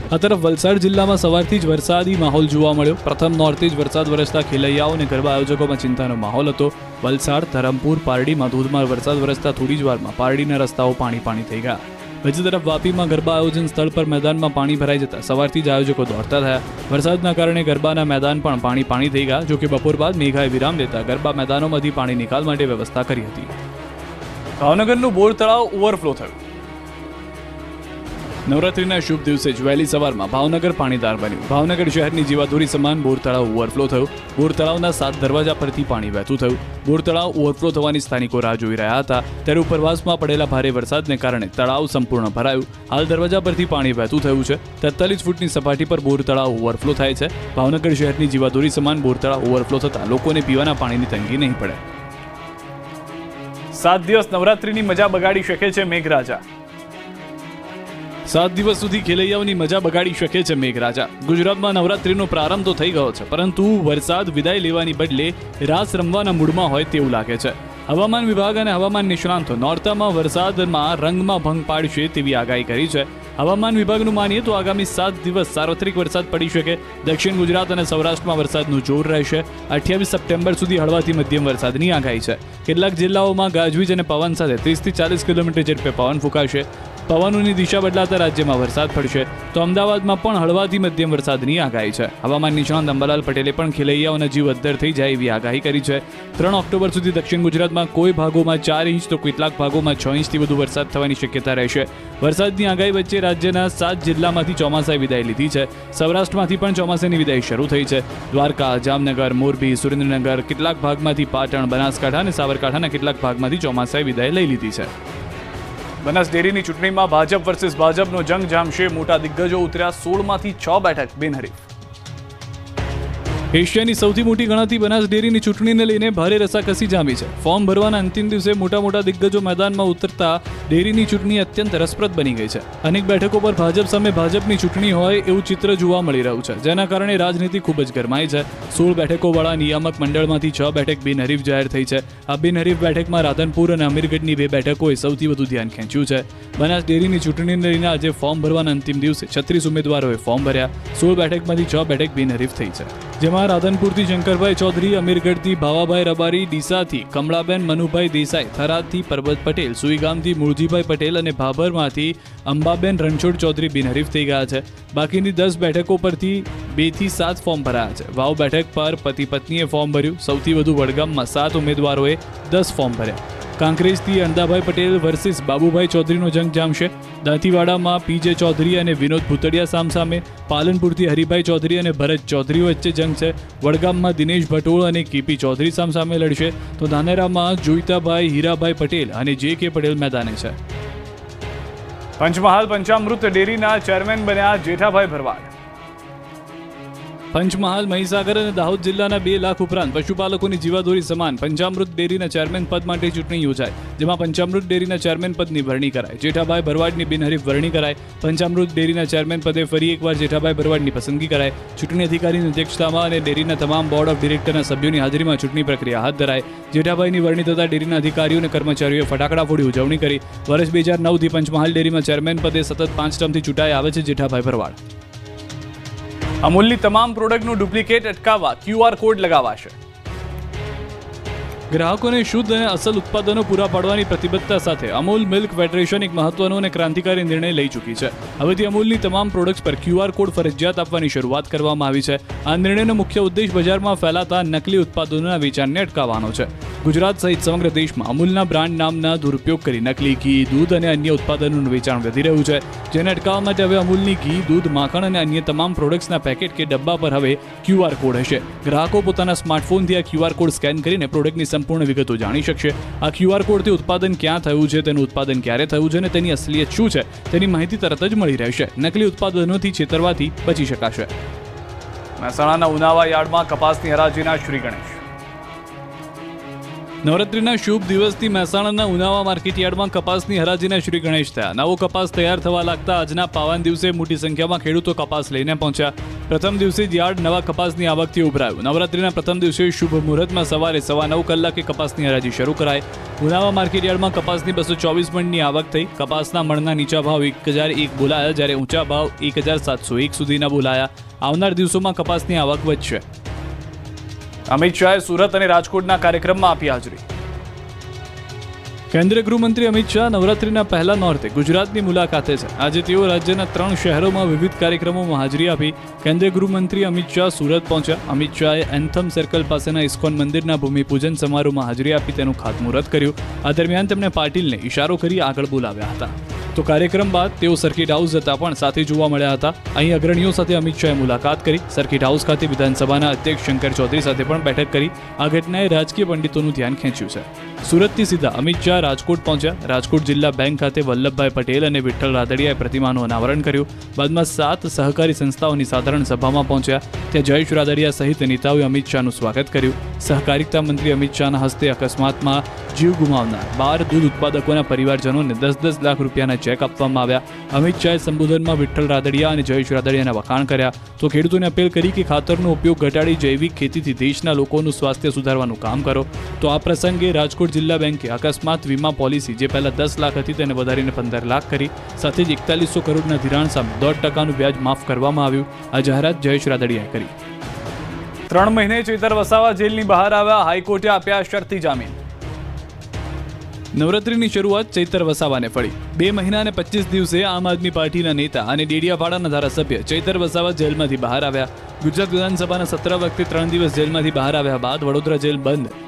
આ તરફ વલસાડ જિલ્લામાં સવારથી જ વરસાદી માહોલ જોવા મળ્યો. પ્રથમ નોરથી જ વરસાદ વરસતા ખેલૈયાઓ અને ગરબા આયોજકોમાં ચિંતાનો માહોલ હતો. વલસાડ, ધરમપુર, પારડીમાં ધોધમાર વરસાદ વરસતા થોડી જ વારમાં પારડીના રસ્તાઓ પાણી થઈ ગયા. બીજી તરફ વાપીમાં ગરબા આયોજન સ્થળ પર મેદાનમાં પાણી ભરાઈ જતા સવારથી જ આયોજકો દોડતા થયા. વરસાદના કારણે ગરબાના મેદાન પણ પાણી થઈ ગયા. જોકે બપોર બાદ મેઘાએ વિરામ લેતા ગરબા મેદાનોમાંથી પાણી નિકાલ માટે વ્યવસ્થા કરી હતી. ભાવનગરનું બોર તળાવ ઓવરફ્લો થયું. નવરાત્રીના શુભ દિવસે જ વહેલી સવારમાં ભાવનગર પાણીદાર બન્યું. ભાવનગર શહેરની જીવાદોરી સમાન બોર તળાવ ઓવરફ્લો થયું. બોર તળાવના 7 દરવાજા પરથી પાણી વહેતું થયું. બોર તળાવ ઓવરફ્લો થવાની સ્થાનિકો રાહ જોઈ રહ્યા હતા. ત્યારે ઉપરવાસમાં પડેલા ભારે વરસાદને કારણે તળાવ સંપૂર્ણ ભરાયું. હાલ દરવાજા પરથી પાણી વહેતું થયું છે. 43 ફૂટની સપાટી પર બોર તળાવ ઓવરફ્લો થાય છે. ભાવનગર શહેરની જીવાદોરી સમાન બોર તળાવ ઓવરફ્લો થતાં લોકોને પીવાના પાણીની તંગી નહીં પડે. 7 દિવસ નવરાત્રીની મજા બગાડી શકે છે મેઘરાજા. 7 દિવસ સુધી ખેલૈયાઓની મજા બગાડી શકે છે મેઘરાજા. ગુજરાતમાં નવરાત્રીનો પ્રારંભ તો થઈ ગયો છે, પરંતુ વરસાદ વિદાય લેવાની બદલે રાસ રમવાના મૂડમાં હોય તેવું લાગે છે. હવામાન વિભાગ અને હવામાન નિષ્ણાંતો નોરતામાં વરસાદમાં રંગમાં ભંગ પાડશે તેવી આગાહી કરી છે. હવામાન વિભાગનું માનીએ તો આગામી 7 દિવસ સાર્વત્રિક વરસાદ પડી શકે. દક્ષિણ ગુજરાત અને સૌરાષ્ટ્રમાં વરસાદનું જોર રહેશે. 28 સપ્ટેમ્બર સુધી હળવાથી મધ્યમ વરસાદની આગાહી છે. કેટલાક જિલ્લાઓમાં ગાજવીજ અને પવન સાથે 30 થી 40 કિલોમીટર ઝડપે પવન ફૂંકાશે. પવનોની દિશા બદલાતા રાજ્યમાં વરસાદ પડશે. તો અમદાવાદમાં પણ હળવાથી મધ્યમ વરસાદની આગાહી છે. હવામાન નિષ્ણાંત અંબાલાલ પટેલે પણ ખેલૈયાઓના જીવ અદ્ધર થઈ જાય એવી આગાહી કરી છે. 3 ઓક્ટોબર સુધી દક્ષિણ ગુજરાતમાં કોઈ ભાગોમાં 4 ઇંચ તો કેટલાક ભાગોમાં 6 ઇંચથી વધુ વરસાદ થવાની શક્યતા રહેશે. વરસાદની આગાહી વચ્ચે રાજ્યના 7 જિલ્લામાંથી ચોમાસાએ વિદાય લીધી છે. સૌરાષ્ટ્રમાંથી પણ ચોમાસાની વિદાય શરૂ થઈ છે. દ્વારકા, જામનગર, મોરબી, સુરેન્દ્રનગર, કેટલાક ભાગમાંથી પાટણ, બનાસકાંઠા અને સાબરકાંઠાના કેટલાક ભાગમાંથી ચોમાસાએ વિદાય લઈ લીધી છે. બનાસ ડેરીની ચૂંટણીમાં ભાજપ વર્સિસ ભાજપનો જંગ જામશે. મોટા દિગ્ગજો ઉતર્યા. 16માંથી 6 બેઠક બિનહરીફ. એશિયાની સૌથી મોટી ગણાતી બનાસ ડેરીની ચૂંટણીને લઈને ભારે રસાકસી જામી છે. ફોર્મ ભરવાના અંતિમ દિવસે મોટા દિગ્ગજો મેદાનમાં ઉતરતા ડેરીની ચૂંટણી અત્યંત રસપ્રદ બની ગઈ છે. અનેક બેઠકો પર ભાજપ સામે ભાજપની ચૂંટણી હોય એવું ચિત્ર જોવા મળી રહ્યું છે, જેના કારણે રાજનીતિ ખૂબ જ ગરમાઈ છે. 16 બેઠકોવાળા નિયામક મંડળમાંથી 6 બેઠક બિનહરીફ જાહેર થઈ છે. આ બિનહરીફ બેઠકમાં રાધનપુર અને અમીરગઢની 2 બેઠકોએ સૌથી વધુ ધ્યાન ખેંચ્યું છે. બનાસ ડેરીની ચૂંટણીને લઈને આજે ફોર્મ ભરવાના અંતિમ દિવસે 36 ઉમેદવારોએ ફોર્મ ભર્યા. 16 બેઠકમાંથી 6 બેઠક બિનહરીફ થઈ છે, જેમાં રાધનપુરથી શંકરભાઈ ચૌધરી, અમીરગઢથી ભાવાભાઈ રબારી, ડીસાથી કમળાબેન મનુભાઈ દેસાઈ, થરાદથી પરબત પટેલ, સુઈગામથી મૂળજીભાઈ પટેલ અને ભાભરમાંથી અંબાબેન રણછોડ ચૌધરી બિનહરીફ થઈ ગયા છે. બાકીની 10 બેઠકો પરથી 2 થી 7 ફોર્મ ભરાયા છે. વાવ બેઠક પર પતિ પત્નીએ ફોર્મ ભર્યું. સૌથી વધુ વડગામમાં 7 ઉમેદવારોએ 10 ફોર્મ ભર્યા. કાંકરેજથી અંદાભાઈ પટેલ વર્સિસ બાબુભાઈ ચૌધરીનો જંગ જામશે. દાંતીવાડામાં પીજે ચૌધરી અને વિનોદ ભૂતડિયા સામસામે. પાલનપુરથી હરિભાઈ ચૌધરી અને ભરત ચૌધરી વચ્ચે જંગ છે. વડગામમાં દિનેશ ભટોળ અને કેપી ચૌધરી સામસામે લડશે. તો ધાનેરામાં જોઈતાભાઈ હીરાભાઈ પટેલ અને જે કે પટેલ મેદાને છે. પંચમહાલ પંચામૃત ડેરીના ચેરમેન બન્યા જેઠાભાઈ ભરવાડ. પંચમહાલ, મહીસાગર અને દાહોદ જિલ્લાના 2 લાખ ઉપરાંત પશુપાલકોની જીવાદોરી સમાન પંચામૃત ડેરીના ચેરમેન પદ માટે ચૂંટણી યોજાય, જેમાં પંચામૃત ડેરીના ચેરમેન પદની વરણી કરાય. જેઠાભાઈ ભરવાડની બિનહરીફ વરણી કરાય. પંચામૃત ડેરીના ચેરમેન પદે ફરી એકવાર જેઠાભાઈ ભરવાડની પસંદગી કરાય. ચૂંટણી અધિકારીની અધ્યક્ષતામાં અને ડેરીના તમામ બોર્ડ ઓફ ડિરેક્ટરના સભ્યોની હાજરીમાં ચૂંટણી પ્રક્રિયા હાથ ધરાય. જેઠાભાઈની વરણી થતાં ડેરીના અધિકારીઓ અને કર્મચારીઓએ ફટાકડા ફોડી ઉજવણી કરી. વર્ષ 2009થી પંચમહાલ ડેરીમાં ચેરમેન પદે સતત 5 ટર્મથી ચૂંટાઈ આવે છે જેઠાભાઈ ભરવાડ. અમૂલની તમામ પ્રોડક્ટનું ડુપ્લિકેટ અટકાવવા QR કોડ લગાવાશે. ગ્રાહકોને શુદ્ધ અને અસલ ઉત્પાદનો પૂરા પાડવાની પ્રતિબદ્ધતા સાથે અમૂલ મિલ્ક ફેડરેશન એક મહત્વનો અને ક્રાંતિકારી નિર્ણય લઈ ચૂકી છે. હવેથી અમૂલની તમામ પ્રોડક્ટ્સ પર QR કોડ ફરજિયાત આપવાની શરૂઆત કરવામાં આવી છે. આ નિર્ણયનો મુખ્ય ઉદ્દેશ બજારમાં ફેલાતા નકલી ઉત્પાદનોના વેચાણને અટકાવવાનો છે. ગુજરાત સહિત સમગ્ર દેશમાં અમૂલના બ્રાન્ડ નામના દુરુપયોગ કરી નકલી ઘી, દૂધ અને અન્ય ઉત્પાદનોનું વેચાણ વધી રહ્યું છે, જેને અટકાવવા માટે હવે અમૂલની ઘી, દૂધ, માખણ અને અન્ય તમામ પ્રોડક્ટ્સના પેકેટ કે ડબ્બા પર હવે QR કોડ હશે. ગ્રાહકો પોતાના સ્માર્ટફોનથી આ QR કોડ સ્કેન કરીને પ્રોડક્ટની સંપૂર્ણ વિગતો જાણી શકશે. આ QR કોડથી ઉત્પાદન ક્યાં થયું છે, તેનું ઉત્પાદન ક્યારે થયું છે અને તેની અસલિયત શું છે તેની માહિતી તરત જ મળી રહેશે. નકલી ઉત્પાદનોથી છેતરવાથી બચી શકાશે. મહેસાણાના ઉનાવા યાર્ડમાં કપાસની હરાજીના શ્રી ગણેશ. નવરાત્રીના શુભ દિવસથી મહેસાણાના ઉનાવા માર્કેટયાર્ડમાં કપાસની હરાજીના શ્રી ગણેશ થયા. નવો કપાસ તૈયાર થવા લાગતા આજના પાવન દિવસે મોટી સંખ્યામાં ખેડૂતો કપાસ લઈને પહોંચ્યા. પ્રથમ દિવસે જ યાર્ડ નવા કપાસની આવકથી ઉભરાયું. નવરાત્રીના પ્રથમ દિવસે શુભ મુહૂર્તમાં સવારે 9:15 કલાકે કપાસની હરાજી શરૂ કરાઈ. ઉનાવા માર્કેટયાર્ડમાં કપાસની 224 મણની આવક થઈ. કપાસના મણના નીચા ભાવ 1001 બોલાયા, જ્યારે ઊંચા ભાવ 1701 સુધીના બોલાયા. આવનાર દિવસોમાં કપાસની આવક વધશે. અમિત શાહે સુરત અને રાજકોટના કાર્યક્રમમાં આપી હાજરી. કેન્દ્રીય ગૃહમંત્રી અમિત શાહ નવરાત્રીના પહેલા નોરતે ગુજરાતની મુલાકાતે છે. આજે તેઓ રાજ્યના 3 શહેરોમાં વિવિધ કાર્યક્રમોમાં હાજરી આપી. કેન્દ્રીય ગૃહમંત્રી અમિત શાહ સુરત પહોંચ્યા. અમિત શાહે એન્થમ સર્કલ પાસેના ઇસ્કોન મંદિરના ભૂમિપૂજન સમારોહમાં હાજરી આપી તેનું ખાતમુહૂર્ત કર્યું. આ દરમિયાન તેમણે પાટીલને ઇશારો કરી આગળ બોલાવ્યા હતા. તો કાર્યક્રમ બાદ તેઓ સર્કિટ હાઉસ જતા પણ સાથે જોવા મળ્યા હતા. અહીં અગ્રણીઓ સાથે અમિત શાહે મુલાકાત કરી. સર્કિટ હાઉસ ખાતે વિધાનસભાના અધ્યક્ષ શંકર ચૌધરી સાથે પણ બેઠક કરી. આ ઘટનાએ રાજકીય પંડિતોનું ધ્યાન ખેંચ્યું છે. સુરતથી સીધા અમિત શાહ રાજકોટ પહોંચ્યા. રાજકોટ જિલ્લા બેંક ખાતે વલ્લભભાઈ પટેલ અને વિઠ્ઠલ રાદડિયાએ પ્રતિમાનું અનાવરણ કર્યું. બાદમાં 7 સહકારી સંસ્થાઓની સાધારણ સભામાં પહોંચ્યા. ત્યાં જયેશ રાદડિયા સહિત નેતાઓએ અમિત શાહનું સ્વાગત કર્યું. સહકારિતા મંત્રી અમિત શાહના હસ્તે અકસ્માતમાં જીવ ગુમાવનાર 12 દૂધ ઉત્પાદકોના પરિવારજનોને 10-10 લાખ રૂપિયાના ચેક આપવામાં આવ્યા. અમિત શાહે સંબોધનમાં વિઠ્ઠલ રાદડિયા અને જયેશ રાદડિયાના વખાણ કર્યા. તો ખેડૂતોને અપીલ કરી કે ખાતરનો ઉપયોગ ઘટાડી જૈવિક ખેતીથી દેશના લોકોનું સ્વાસ્થ્ય સુધારવાનું કામ કરો. તો આ પ્રસંગે રાજકોટ જિલ્લા બેંકે અકસ્માત વીમા પોલિસી જે પહેલા 10 લાખ હતી તેને વધારીને 15 લાખ કરી. સાથે જ 4100 કરોડના ધિરાણ સામે 10% વ્યાજ માફ કરવામાં આવ્યું. આ જાહેરાત જયેશ રાદડિયાએ કરી. 3 મહિને ચેતર વસાવા જેલની બહાર આવ્યા. હાઈકોર્ટે આપ્યા શરતી જામીન. નવરાત્રીની શરૂઆત ચૈતર વસાવાને ફળી. 2 મહિના અને 25 દિવસે આમ આદમી પાર્ટીના નેતા અને ડેડિયાપાડાના ધારાસભ્ય ચૈતર વસાવા જેલમાંથી બહાર આવ્યા. ગુજરાત વિધાનસભાના 17 વખતે 3 દિવસ જેલમાંથી બહાર આવ્યા બાદ વડોદરા જેલ બંધ